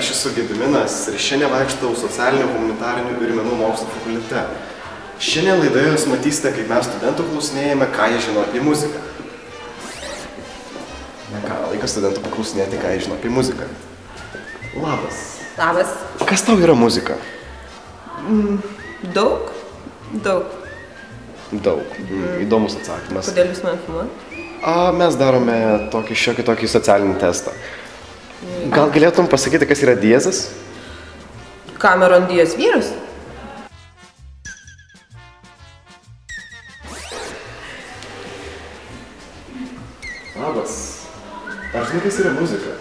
aš esu Gediminas ir šiandien vaikštau socialinių, humanitarinių ir menų mokslų fakultete. Šiandien laidoje jūs matysite, kaip mes studentų klausinėjame, ką jie žino apie muziką. Na ką, laikas studentų paklausinėti, ką jie žino apie muziką. Labas. Labas. Kas tau yra muzika? Daug. Daug. Įdomus atsakymas. Kodėl jūs man filmuojate? Mes darome šiokį tokį socialinį testą. Gal galėtum pasakyti, kas yra Diezas? Cameron Diaz vyras? Labas. Ar žinai, kas yra muzika?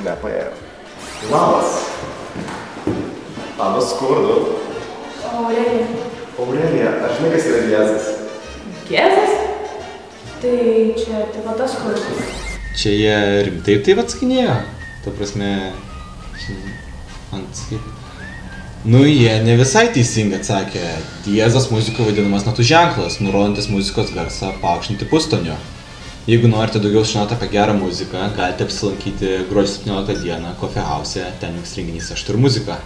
Nepaėjo. Labas. Labas, kur tu? Aurelija, ar žinai, kas yra Diezas? Diezas? Tai čia taip pat tas kur. Čia jie rimtai taip atsakinėjo? Ta prasme, jie ne visai teisingai atsakė. Diezas muzikoje vadinamas natų ženklas, nurodantis muzikos garsą paaukštinti pustoniu. Jeigu norite daugiau žinoti apie gerą muziką, galite apsilankyti gruodžio 17 dieną Coffee House, ten vyks renginys Aš turiu muziką.